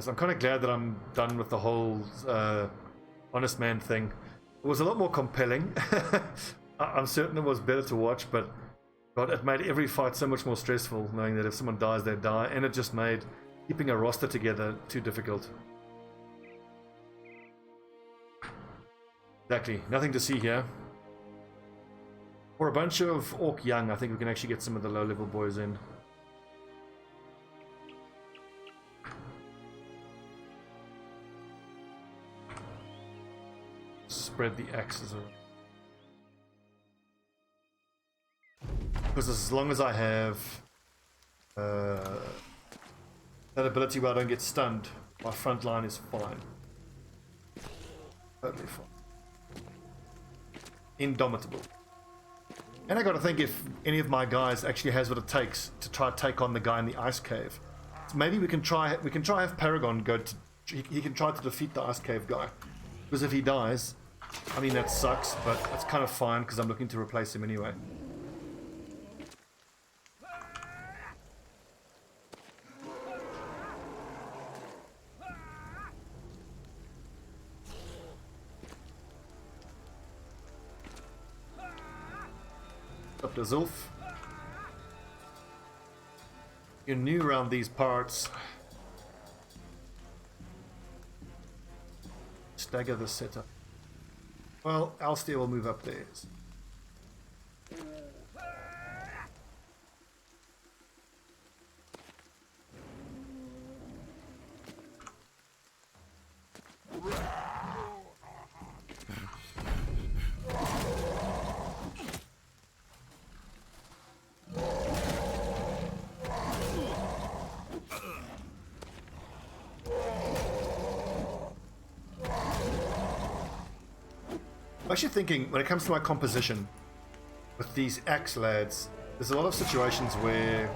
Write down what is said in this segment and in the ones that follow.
So I'm kind of glad that I'm done with the whole honest man thing. It was a lot more compelling. I'm certain it was better to watch, but God, it made every fight so much more stressful, knowing that if someone dies, they die, and it just made keeping a roster together too difficult. Exactly, nothing to see here. For a bunch of Orc Young, I think we can actually get some of the low-level boys in. Spread the axes around. Because as long as I have that ability where I don't get stunned, my front line is fine. Totally fine. Indomitable. And I gotta think if any of my guys actually has what it takes to try to take on the guy in the ice cave. So maybe we can try have Paragon go to he can try to defeat the ice cave guy. Because if he dies, I mean that sucks, but that's kind of fine because I'm looking to replace him anyway. Up to Zulf. You're new around these parts. Stagger the setup. Well, Alstia will move up there. I'm actually thinking, when it comes to my composition with these axe lads, there's a lot of situations where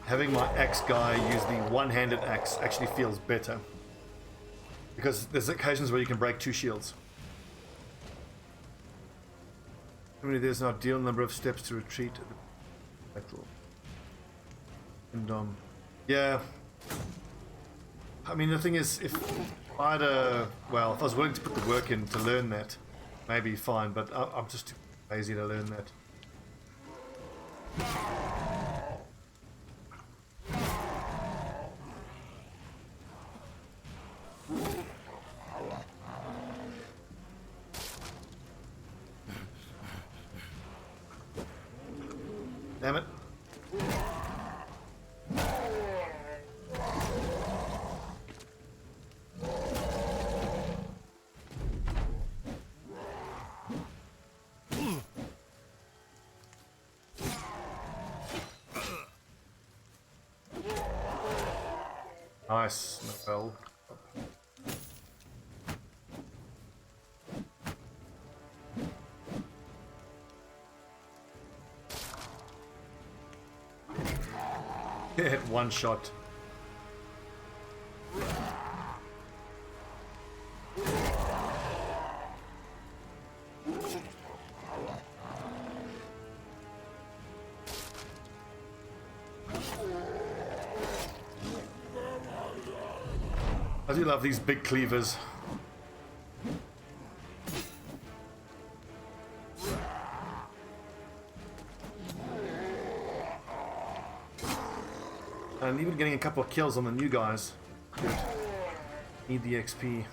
having my axe guy use the one-handed axe actually feels better. Because there's occasions where you can break two shields. There's an ideal number of steps to retreat. And yeah. I mean, the thing is, if I was willing to put the work in to learn that, maybe fine, but I'm just too lazy to learn that. Damn it. Nice, Nobel. Hit one shot. I do love these big cleavers. And even getting a couple of kills on the new guys. Good. Need the XP.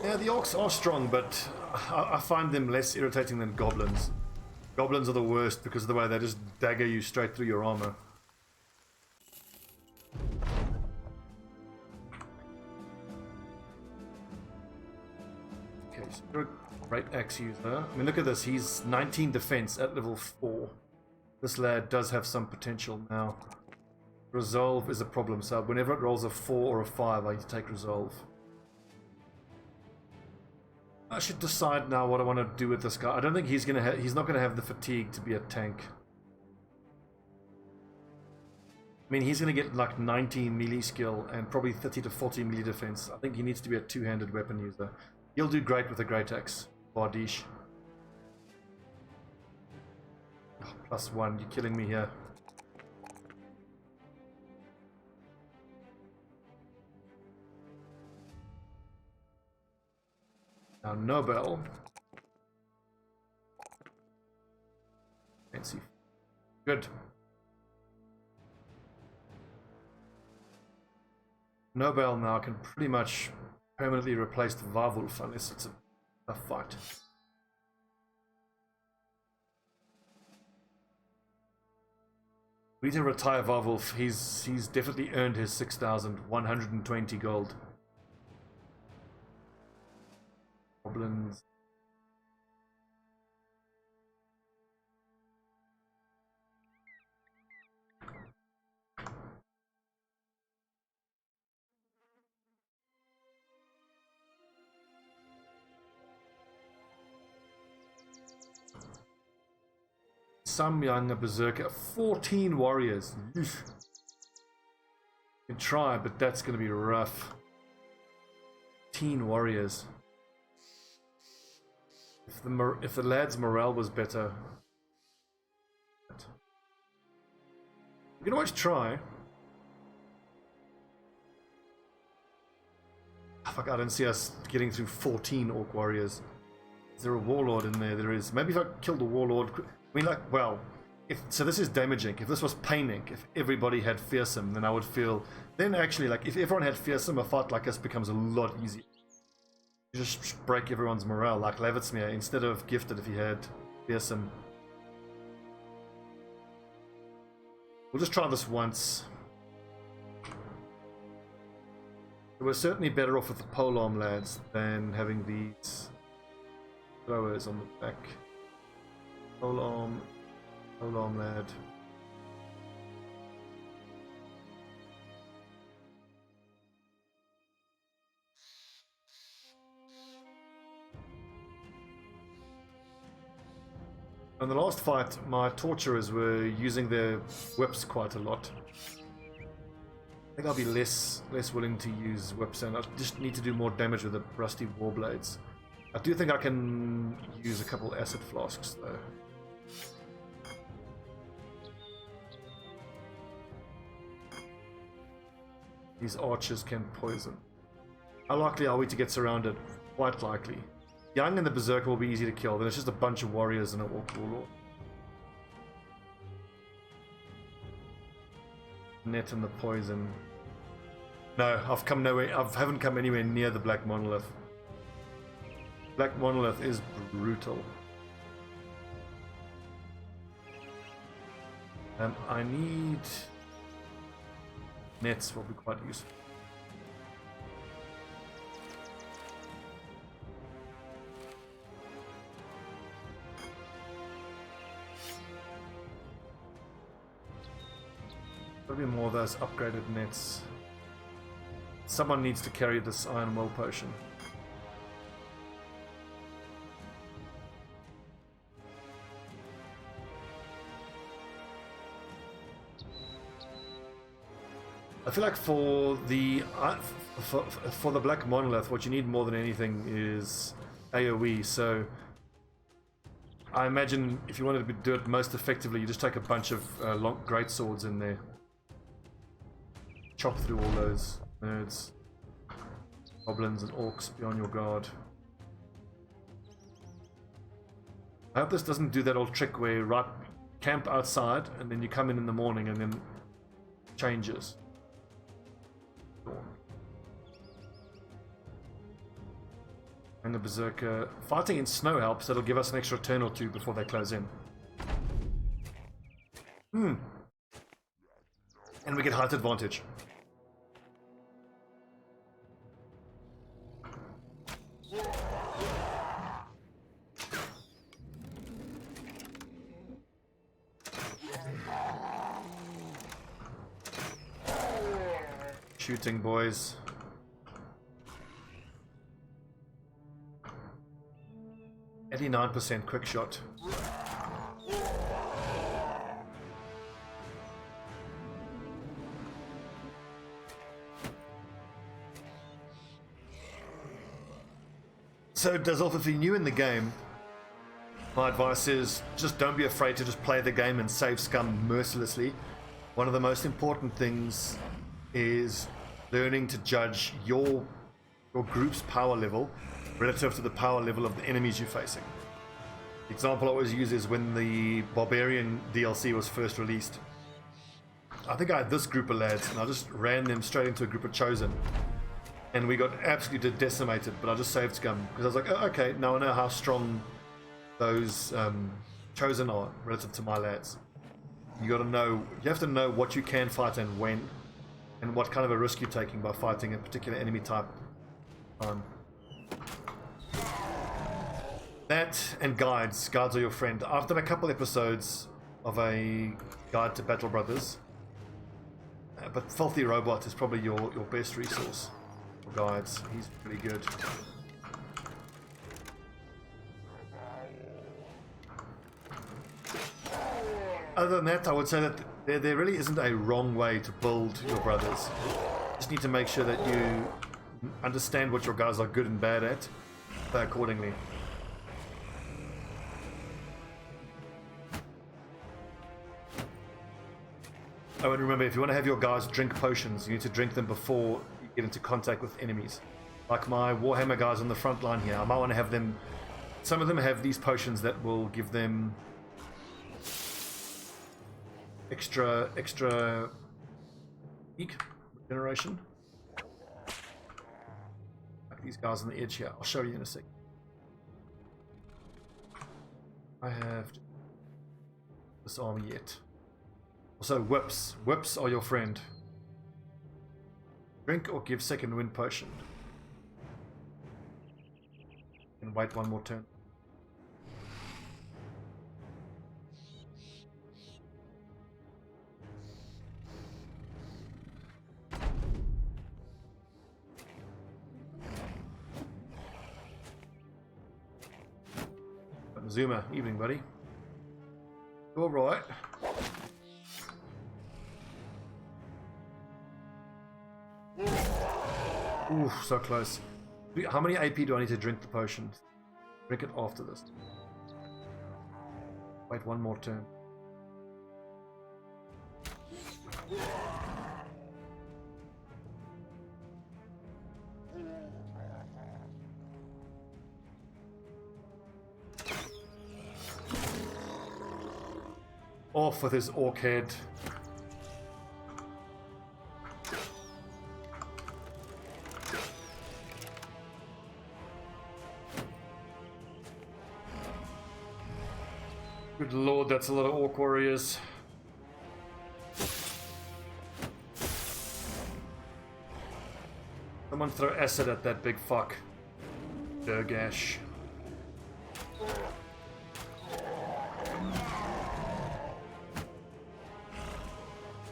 Yeah, the orcs are strong, but I find them less irritating than goblins. Goblins are the worst because of the way they just dagger you straight through your armor. Okay, so you're a great axe user. I mean, look at this. He's 19 defense at level 4. This lad does have some potential now. Resolve is a problem, so whenever it rolls a 4 or a 5, I need to take resolve. I should decide now what I want to do with this guy. I don't think he's gonna he's not gonna have the fatigue to be a tank. I mean, he's gonna get like 90 melee skill and probably 30 to 40 melee defense. I think he needs to be a two-handed weapon user. He'll do great with a great axe. Bardiche. Oh, +1, you're killing me here. Now Nobel. Fancy. Good. Nobel now can pretty much permanently replace the Warwolf unless it's a fight. We need to retire Warwolf. He's definitely earned his 6,120 gold. Goblins. Some younger berserker. 14 warriors. You can try, but that's going to be rough. 14 warriors. If the lad's morale was better, we can always try. Oh, fuck, I don't see us getting through 14 orc warriors. Is there a warlord in there? There is. Maybe if I killed the warlord. I mean, like, well, so this is damage ink. If this was pain ink, if everybody had fearsome, then I would feel. Then actually, like, if everyone had fearsome, a fight like this becomes a lot easier. You just break everyone's morale, like Levitsmere, instead of gifted if he had fearsome. We'll just try this once. We're certainly better off with the polearm lads than having these throwers on the back. Polearm lad. In the last fight, my torturers were using their whips quite a lot. I think I'll be less willing to use whips, and I just need to do more damage with the rusty warblades. I do think I can use a couple acid flasks though. These archers can poison. How likely are we to get surrounded? Quite likely. Young and the berserker will be easy to kill. Then it's just a bunch of warriors and an orc warlord. Net and the poison. No, I've come nowhere. I haven't come anywhere near the Black Monolith. Black Monolith is brutal. I need nets. Will be quite useful. There'll be more of those upgraded nets. Someone needs to carry this iron will potion. I feel like for the Black Monolith, what you need more than anything is AoE. So I imagine if you wanted to do it most effectively, you just take a bunch of long great swords in there, chop through all those nerds, goblins and orcs. Be on your guard. I hope this doesn't do that old trick where you camp outside and then you come in the morning and then changes. And the berserker fighting in snow helps. That'll give us an extra turn or two before they close in. And we get height advantage. Shooting, boys. 89% quick shot. So, Dazolf, if you're new in the game, my advice is just don't be afraid to just play the game and save scum mercilessly. One of the most important things is learning to judge your group's power level relative to the power level of the enemies you're facing. The example I always use is when the Barbarian DLC was first released. I think I had this group of lads and I just ran them straight into a group of Chosen. And we got absolutely decimated, but I just saved scum because I was like, oh, okay, now I know how strong those Chosen are relative to my lads. You have to know what you can fight and when, and what kind of a risk you're taking by fighting a particular enemy type. That and guides are your friend. I've done a couple episodes of a guide to Battle Brothers, but Filthy Robot is probably your best resource for guides. He's pretty good. Other than that, I would say that there really isn't a wrong way to build your brothers. You just need to make sure that you understand what your guys are good and bad at, play accordingly. Oh, and remember, if you want to have your guys drink potions, you need to drink them before you get into contact with enemies. Like my Warhammer guys on the front line here, I might want to have them... Some of them have these potions that will give them extra peak regeneration. Like these guys on the edge here. I'll show you in a sec. I have this army yet. Also, whips. Whips are your friend. Drink or give second wind potion. And wait one more turn. Zuma, evening, buddy. You all right? Ooh, so close. How many AP do I need to drink the potion? Drink it after this. Wait one more turn. Off with his orc head. Good lord, that's a lot of orc warriors. Someone throw acid at that big fuck. Durgash.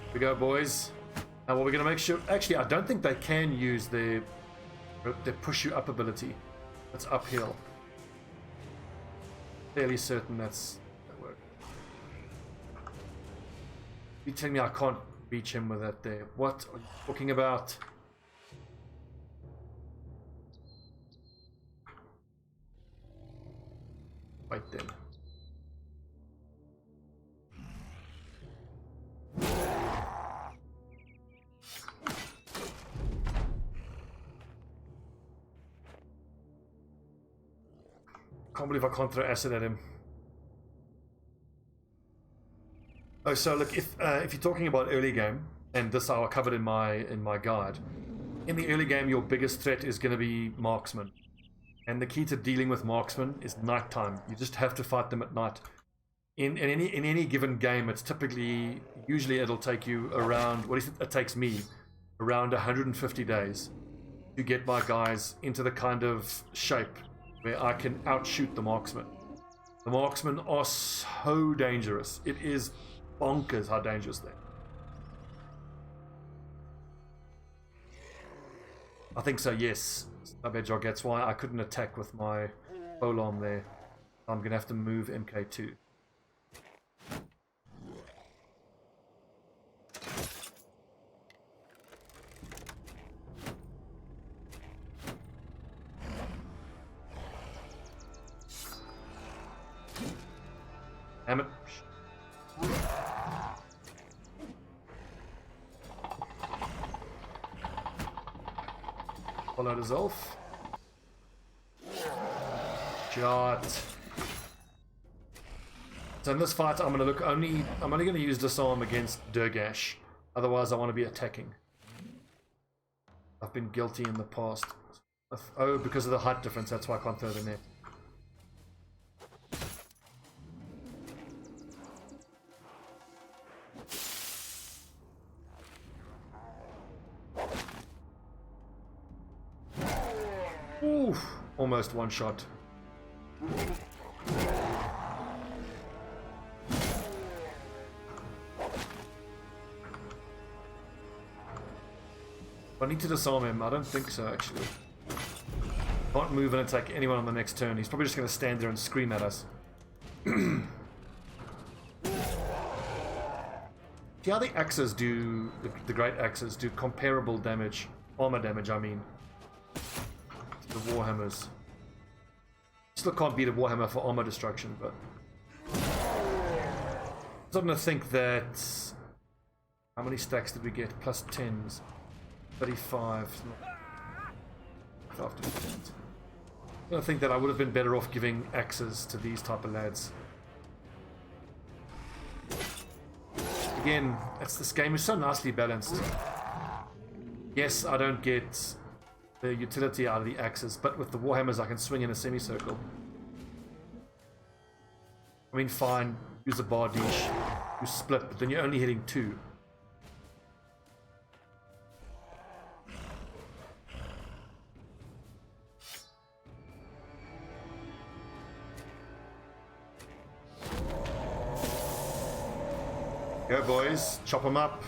Here we go, boys. Now what we're going to make sure... Actually, I don't think they can use their push you up ability. That's uphill. Fairly certain that works. You telling me I can't reach him with that there? What are you talking about? Wait then. Can't believe I can't throw acid at him. Oh, so look, if you're talking about early game, and this I covered in my guide, in the early game your biggest threat is going to be marksmen, and the key to dealing with marksmen is nighttime. You just have to fight them at night. In any given game, it's usually it'll take you around, what is it? It takes me around 150 days to get my guys into the kind of shape where I can outshoot the marksman. The marksmen are so dangerous. It is bonkers how dangerous they are. I think so, yes. I bet Jog, that's why I couldn't attack with my polearm there. I'm gonna have to move MK2. Damn it. Follow the Zolf. Shot. So in this fight, I'm only going to use disarm against Durgash. Otherwise, I want to be attacking. I've been guilty in the past. Oh, because of the height difference, that's why I can't throw the net. Oof, almost one shot. I need to disarm him. I don't think so, actually. Can't move and attack anyone on the next turn. He's probably just going to stand there and scream at us. See how the axes do, the great axes do comparable damage, armor damage, I mean, to the Warhammers. Still can't beat a Warhammer for armor destruction, but I'm starting to think that, how many stacks did we get? Plus 10s. 35. After 10s. I think that I would have been better off giving axes to these type of lads. Again, this game is so nicely balanced. Yes, I don't get the utility out of the axes, but with the Warhammers I can swing in a semicircle. I mean, fine, use a bardiche, you split, but then you're only hitting 2. Go boys, chop them up.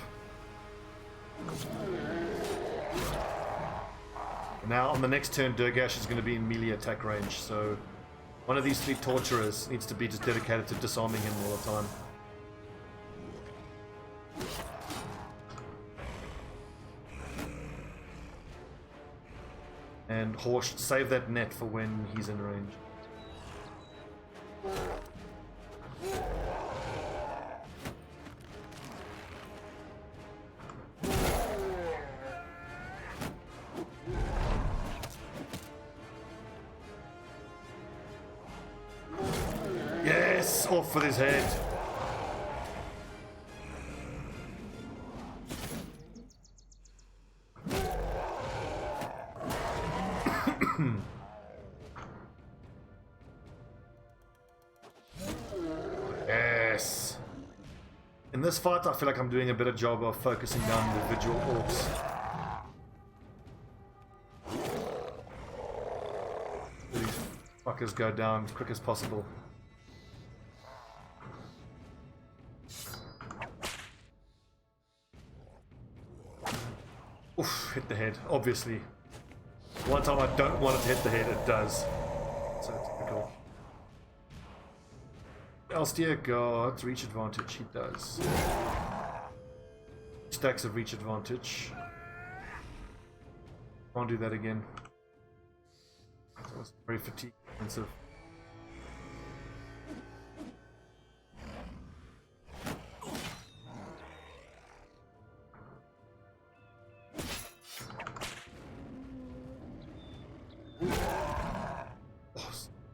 Now on the next turn, Durgash is going to be in melee attack range, so one of these 3 torturers needs to be just dedicated to disarming him all the time. And Horst, save that net for when he's in range. Yes, off with his head. Yes. In this fight, I feel like I'm doing a better job of focusing down individual orcs. These fuckers go down as quick as possible. Oof, hit the head, obviously. One time I don't want it to hit the head, it does. So typical. Elstia guards reach advantage, he does. Stacks of reach advantage. Can't do that again. So it's very fatigue intensive.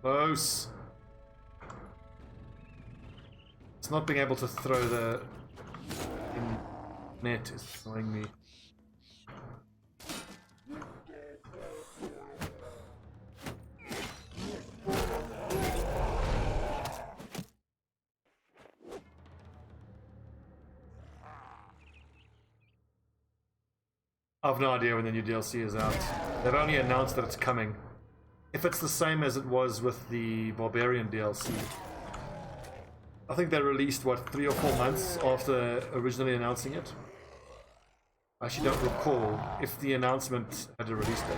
Close. It's not being able to throw the net is annoying me. I've no idea when the new DLC is out. They've only announced that it's coming. If it's the same as it was with the Barbarian DLC. I think they released, what, 3 or 4 months after originally announcing it? I actually don't recall if the announcement had a release date.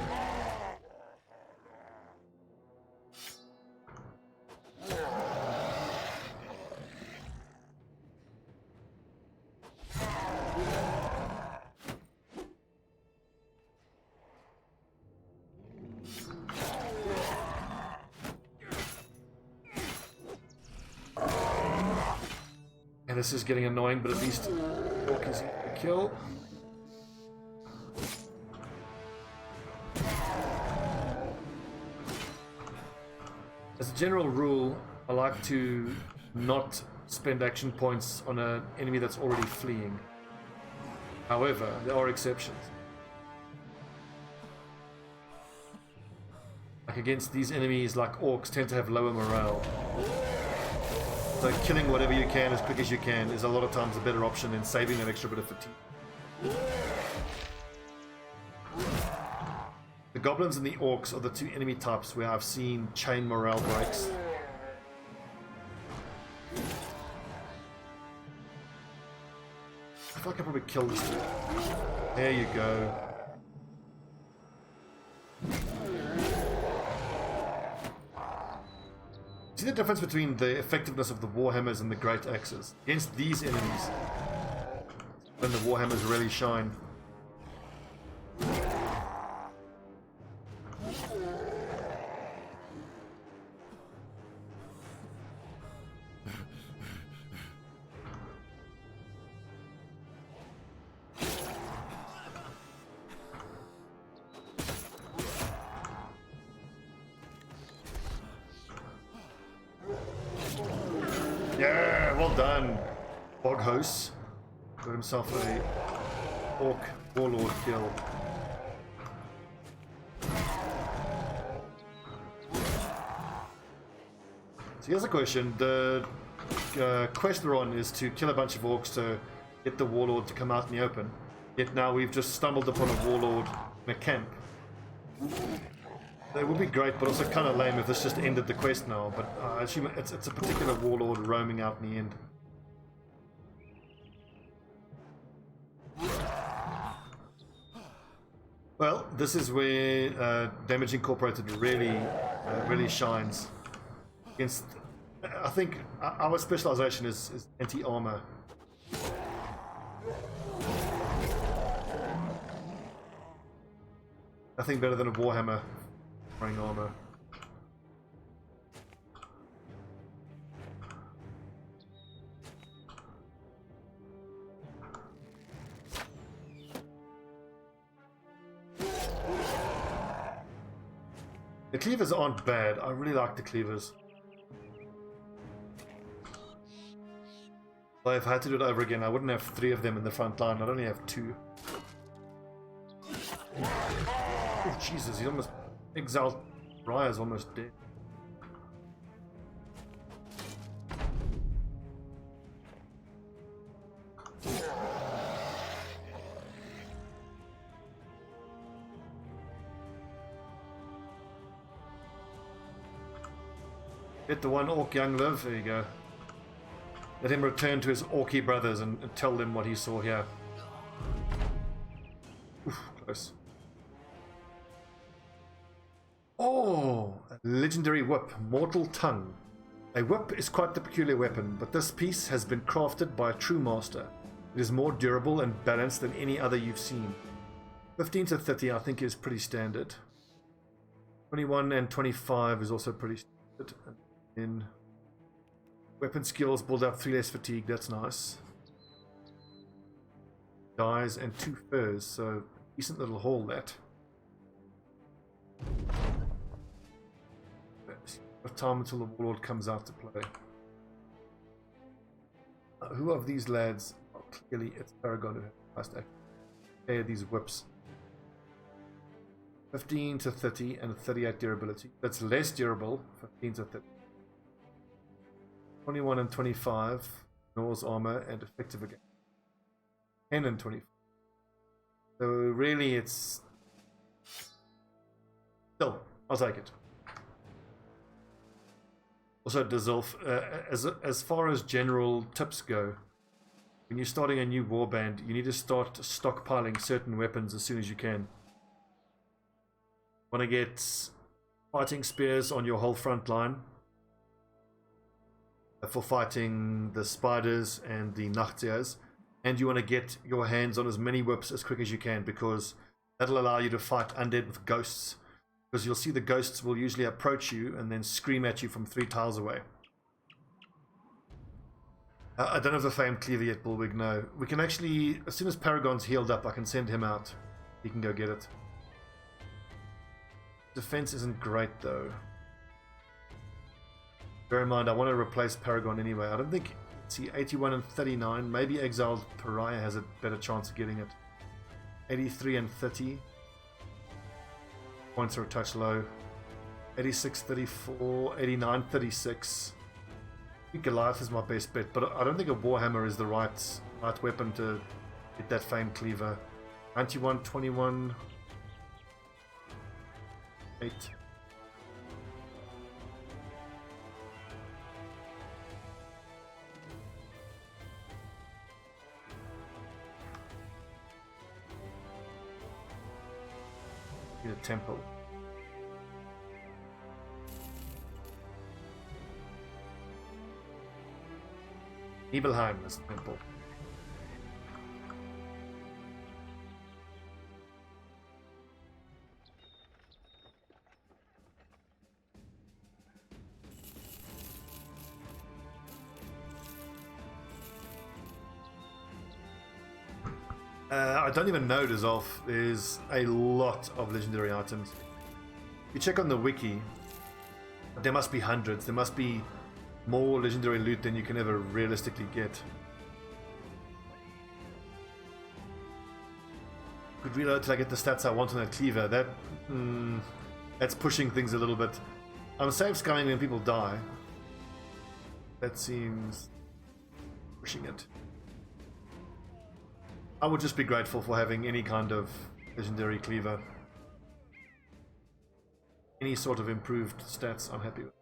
And this is getting annoying, but at least Orc is a kill. As a general rule, I like to not spend action points on an enemy that's already fleeing. However, there are exceptions. Like against these enemies, like orcs, tend to have lower morale. So killing whatever you can as quick as you can is a lot of times a better option than saving that extra bit of fatigue. The goblins and the orcs are the two enemy types where I've seen chain morale breaks. I feel like I probably kill this dude. There you go. See the difference between the effectiveness of the warhammers and the great axes against these enemies? When the warhammers really shine. Yeah, well done. Boghos got himself a orc warlord kill. So here's a question. The quest we're on is to kill a bunch of orcs to get the warlord to come out in the open. Yet now we've just stumbled upon a warlord in a camp. It would be great, but also kind of lame if this just ended the quest now. But I assume it's a particular warlord roaming out in the end. Well, this is where Damage Incorporated really shines. Against, I think our specialization is anti-armor. Nothing better than a warhammer. Armor. The cleavers aren't bad. I really like the cleavers. But if I had to do it over again, I wouldn't have 3 of them in the front line. I'd only have 2. Oh Jesus, he's almost... Exiled Briar's almost dead. Let the one orc young live. There you go. Let him return to his orky brothers and tell them what he saw here. Oof, close. Oh, a legendary whip, Mortal Tongue. A whip is quite the peculiar weapon, but this piece has been crafted by a true master. It is more durable and balanced than any other you've seen. 15 to 30 I think is pretty standard. 21 and 25 is also pretty standard. And then weapon skills build up 3 less fatigue, that's nice. Dies and 2 furs, so decent little haul that. Of time until the warlord comes out to play. Who of these lads? Oh, clearly it's Caravan who has the last act. Okay, these whips. 15 to 30 and 38 durability. That's less durable. 15 to 30. 21 and 25. Norse armor and effective again. 10 and 25. So really it's... Still, I'll take it. Also, Dizulf, as far as general tips go, when you're starting a new warband, you need to start stockpiling certain weapons as soon as you can. Want to get fighting spears on your whole front line for fighting the spiders and the Nachtsias, and you want to get your hands on as many whips as quick as you can, because that'll allow you to fight undead with ghosts. Because you'll see the ghosts will usually approach you and then scream at you from 3 tiles away. I don't have the famed cleaver yet, Bullwig, no. We can actually, as soon as Paragon's healed up, I can send him out. He can go get it. Defense isn't great, though. Bear in mind, I want to replace Paragon anyway. I don't think... See, 81 and 39. Maybe Exiled Pariah has a better chance of getting it. 83 and 30. Points are a touch low. 86, 34, 89, 36. I think Goliath is my best bet, but I don't think a Warhammer is the right weapon to get that famed cleaver. 91, 21, 8. Get a temple. Nibelheim is the temple. I don't even know Dissolve. There's a lot of legendary items. You check on the wiki, there must be hundreds. There must be more legendary loot than you can ever realistically get. Could reload till I get the stats I want on that cleaver. That's pushing things a little bit. I'm safe skying when people die. That seems pushing it. I would just be grateful for having any kind of legendary cleaver. Any sort of improved stats, I'm happy with.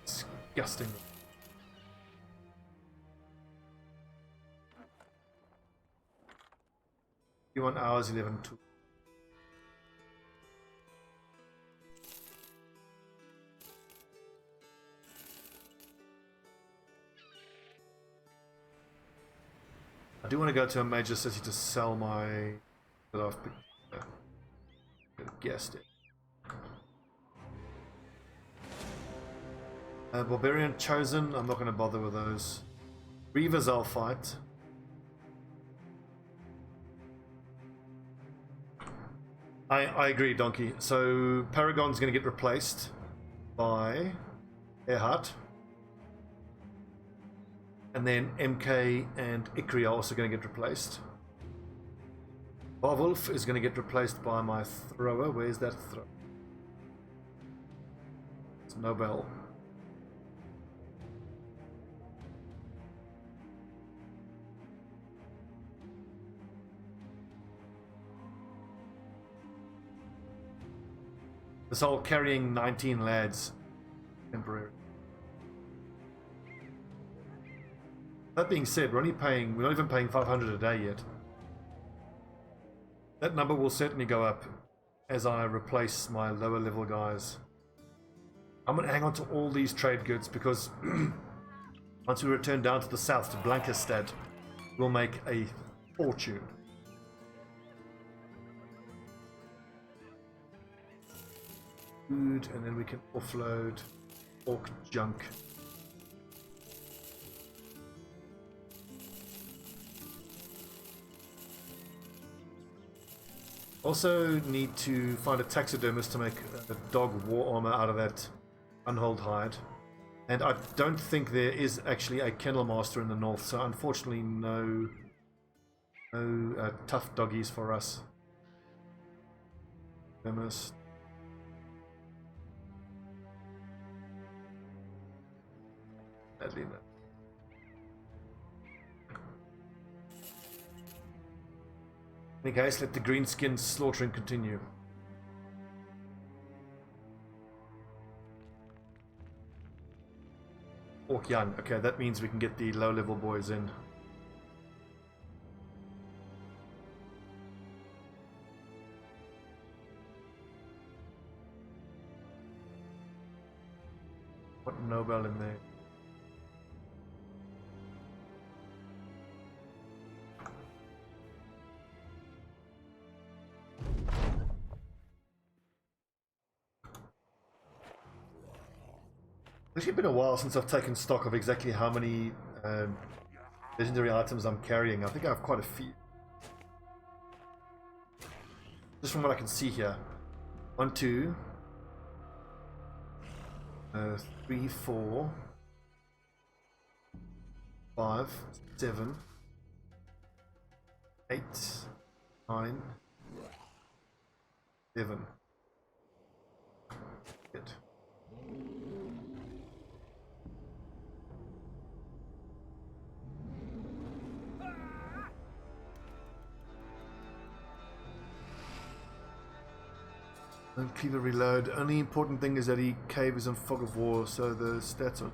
Disgusting. hours 11 2. I do want to go to a major city to sell my that I've guessed it. Barbarian Chosen, I'm not going to bother with those. Reavers I'll fight. I agree, Donkey. So Paragon's going to get replaced by Earhart. And then MK and Ikri are also going to get replaced. Barwolf is going to get replaced by my thrower. Where's that thrower? It's Nobel. This whole carrying 19 lads temporary. That being said, we're not even paying 500 a day yet. That number will certainly go up as I replace my lower level guys. I'm going to hang on to all these trade goods because once we return down to the south to Blankestad, we'll make a fortune. Food, and then we can offload orc junk. Also need to find a taxidermist to make a dog war armor out of that unhold hide. And I don't think there is actually a kennel master in the north, so unfortunately no tough doggies for us. Taxidermist. Sadly no. In any case, let the greenskin slaughtering continue. Orc young. Okay, that means we can get the low-level boys in. What Nobel in there? It's actually been a while since I've taken stock of exactly how many legendary items I'm carrying. I think I have quite a few. Just from what I can see here. 1, 2, 3, 4, 5, 7, 8, 9, 11. Good. Don't clear reload. Only important thing is that he cave is in fog of war, so the stats are.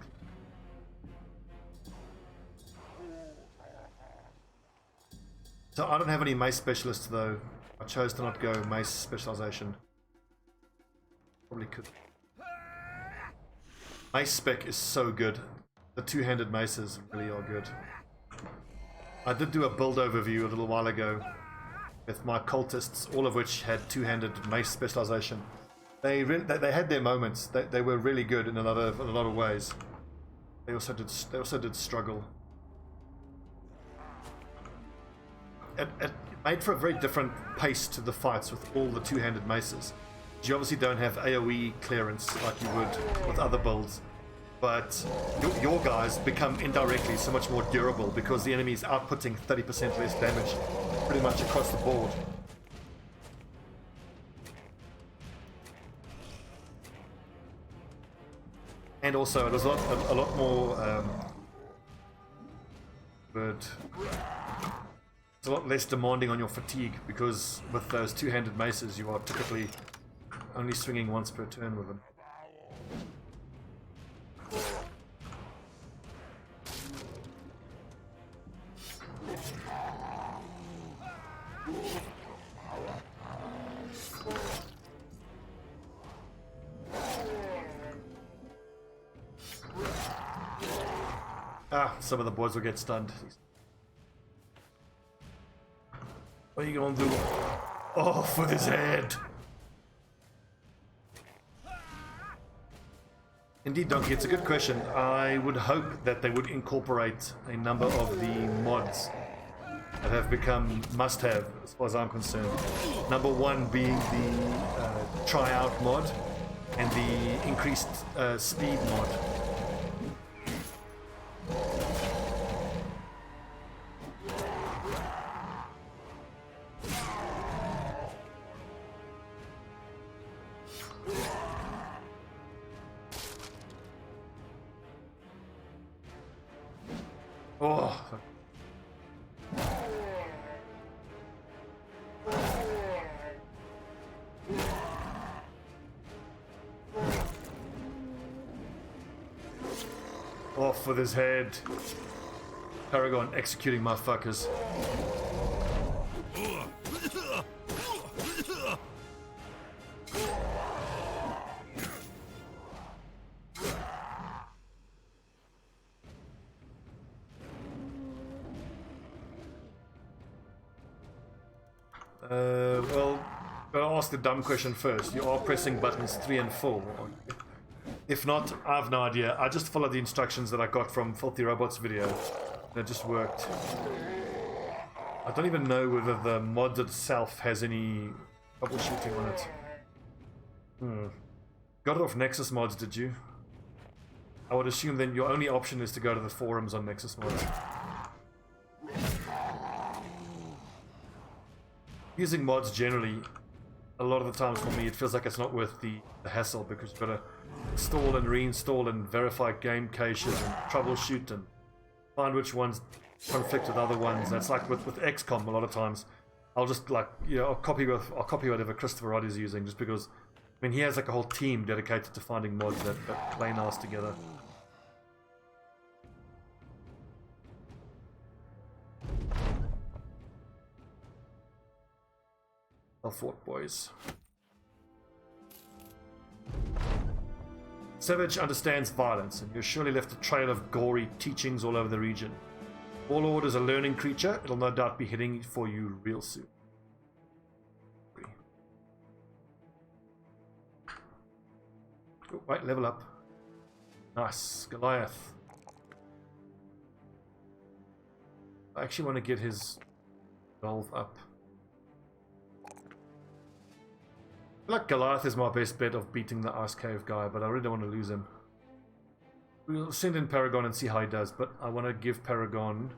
So I don't have any mace specialists though. I chose to not go mace specialization. Probably could. Mace spec is so good. The two-handed maces really are good. I did do a build overview a little while ago with my cultists, all of which had two-handed mace specialization. They had their moments. They were really good in a lot of ways. They also did struggle. It made for a very different pace to the fights with all the two-handed maces. You obviously don't have AoE clearance like you would with other builds, but your guys become indirectly so much more durable because the enemy's outputting 30% less damage pretty much across the board. And also it was a lot more it's a lot less demanding on your fatigue because with those two-handed maces you are typically only swinging once per turn with them. Some of the boys will get stunned. What are you gonna do? Oh, for his head! Indeed, Donkey, it's a good question. I would hope that they would incorporate a number of the mods that have become must-have, as far as I'm concerned. Number one being the try-out mod and the increased speed mod. Oh. Off with his head. Caravan executing my fuckers. Well, gotta ask the dumb question first. You are pressing buttons 3 and 4. If not, I have no idea. I just followed the instructions that I got from Filthy Robot's video. And it just worked. I don't even know whether the mod itself has any troubleshooting on it. Got it off Nexus Mods, did you? I would assume then your only option is to go to the forums on Nexus Mods. Using mods generally, a lot of the times for me, it feels like it's not worth the hassle because you've got to install and reinstall and verify game caches and troubleshoot and find which ones conflict with other ones. That's like with XCOM a lot of times. I'll just like, you know, I'll copy whatever Christopher Rod is using just because, I mean, he has like a whole team dedicated to finding mods that play nice together. Fort boys. Savage understands violence, and you've surely left a trail of gory teachings all over the region. Warlord is a learning creature. It'll no doubt be hitting for you real soon. Oh, wait, level up. Nice. Goliath. I actually want to get his valve up. I feel like Goliath is my best bet of beating the Ice Cave guy, but I really don't want to lose him. We'll send in Paragon and see how he does, but I want to give Paragon...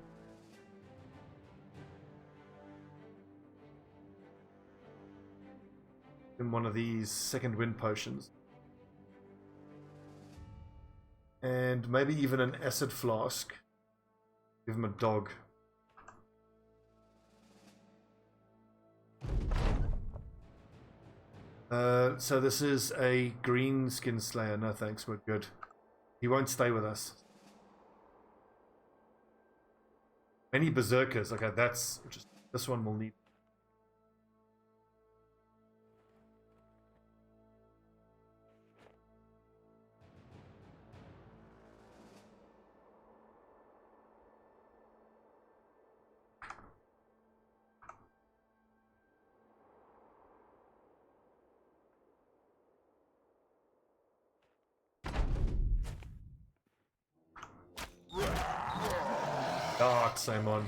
one of these second wind potions. And maybe even an acid flask. Give him a dog. So this is a green skin slayer. No thanks, we're good. He won't stay with us. Any berserkers? Okay, that's just this one we'll need. Dark, same one.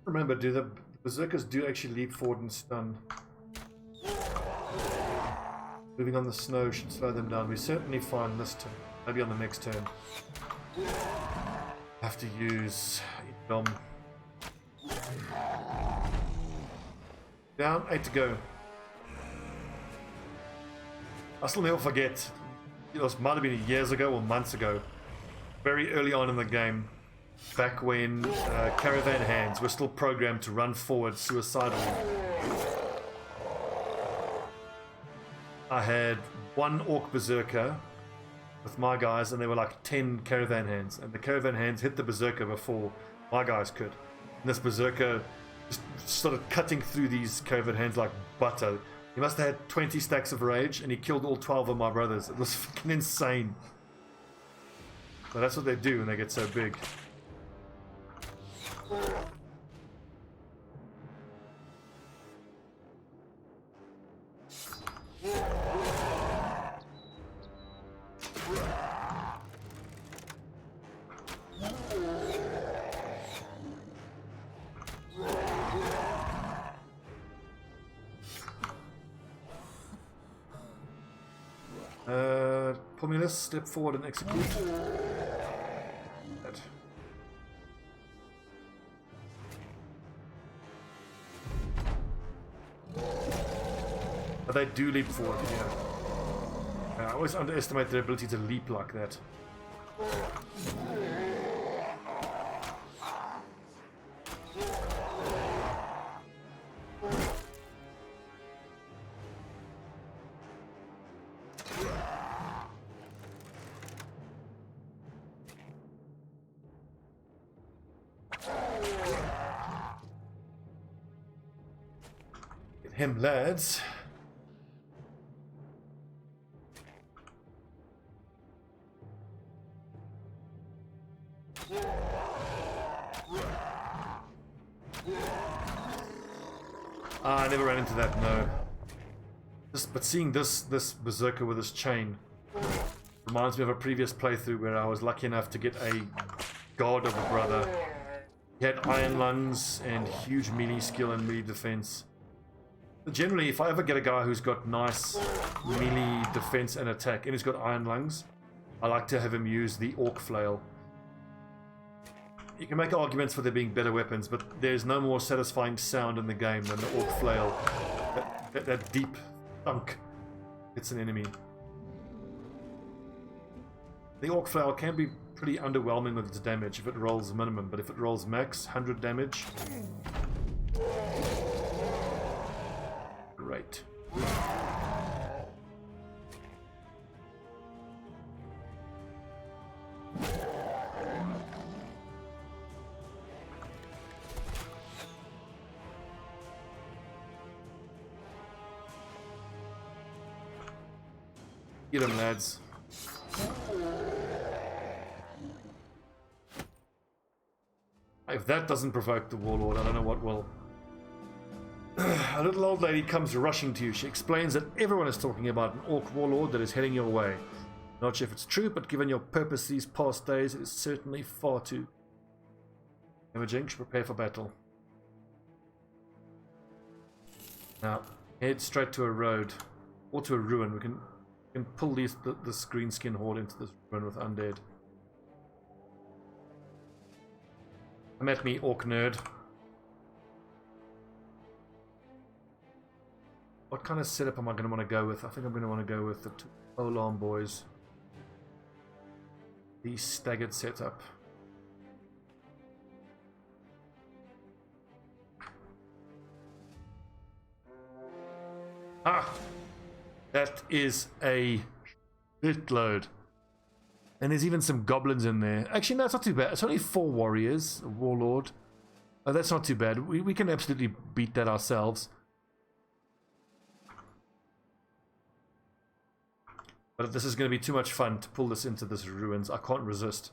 Remember, do the berserkers do actually leap forward and stun? Moving on the snow should slow them down. We certainly find this turn. Maybe on the next turn. Have to use Dom. Down, 8 to go. I still never forget. It might have been years ago or months ago. Very early on in the game. Back when Caravan hands were still programmed to run forward suicidally. I had one Orc Berserker with my guys, and there were like 10 Caravan hands, and the Caravan hands hit the Berserker before my guys could. And this Berserker just started cutting through these Caravan hands like butter. He must have had 20 stacks of rage, and he killed all 12 of my brothers. It was fucking insane. But that's what they do when they get so big. Pumilus, step forward and execute. That. But they do leap forward, yeah. I always underestimate their ability to leap like that. Get him, lads. I never ran into that, no. But seeing this Berserker with his chain reminds me of a previous playthrough where I was lucky enough to get a god of a brother. He had iron lungs and huge melee skill and melee defense. But generally, if I ever get a guy who's got nice melee defense and attack and he's got iron lungs, I like to have him use the Orc Flail. You can make arguments for there being better weapons, but there's no more satisfying sound in the game than the Orc Flail. That deep thunk hits an enemy. The Orc Flail can be pretty underwhelming with its damage if it rolls minimum, but if it rolls max, 100 damage. Great. Get him, lads. If that doesn't provoke the warlord, I don't know what will. A little old lady comes rushing to you. She explains that everyone is talking about an orc warlord that is heading your way. Not sure if it's true, but given your purpose these past days, it is certainly far too. Jinx, prepare for battle. Now, head straight to a road, or to a ruin. We can pull this greenskin horde into this ruin with undead. Come at me, orc nerd. What kind of setup am I going to want to go with? I think I'm going to want to go with the two Olam boys. The staggered setup. Ah! That is a shitload. And there's even some goblins in there. Actually, no, it's not too bad. It's only 4 warriors, a warlord. Oh, that's not too bad. We can absolutely beat that ourselves. But this is going to be too much fun to pull this into this ruins. I can't resist.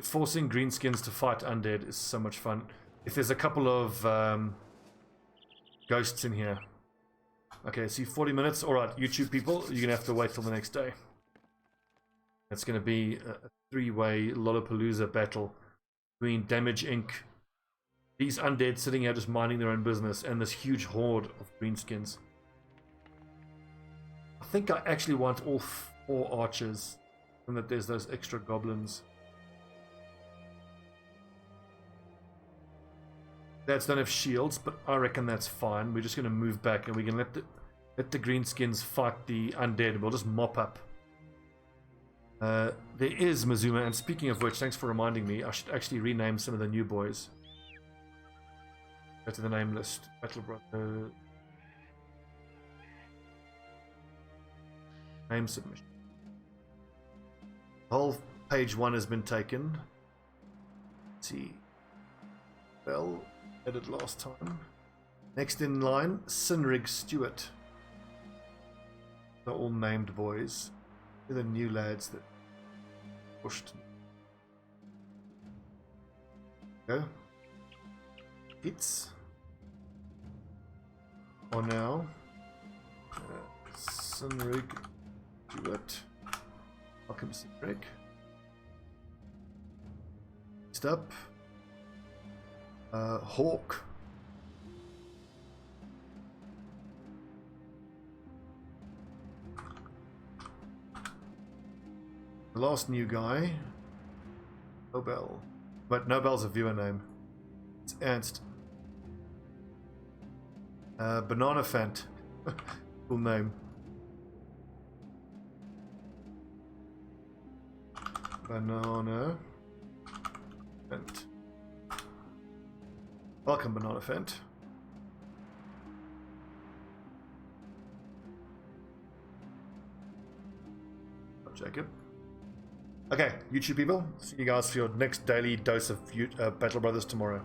Forcing greenskins to fight undead is so much fun. If there's a couple of ghosts in here. Okay, see, 40 minutes. Alright, YouTube people, you're going to have to wait till the next day. It's going to be a 3-way Lollapalooza battle between Damage Inc., these undead sitting here just minding their own business, and this huge horde of greenskins. I think I actually want all 4 archers, and that there's those extra goblins. Dads don't have shields, but I reckon that's fine. We're just going to move back, and we can let the greenskins fight the undead. We'll just mop up. There is Mazuma, and speaking of which, thanks for reminding me, I should actually rename some of the new boys. Go to the name list. Battle Brother. Name submission. Whole page 1 has been taken. Let's see. Well, edit last time. Next in line, Sinrig Stewart. They're all named boys. They're the new lads that pushed. Go. Hits. For now. Sinrig Stewart. Welcome, Sinrig. Next up. Hawk. The last new guy. Nobel. But Nobel's a viewer name. It's Ernst. Banana Fant. Cool name. Banana Fant. Welcome, Banana Fant. Jacob. Okay, YouTube people, see you guys for your next daily dose of Battle Brothers tomorrow.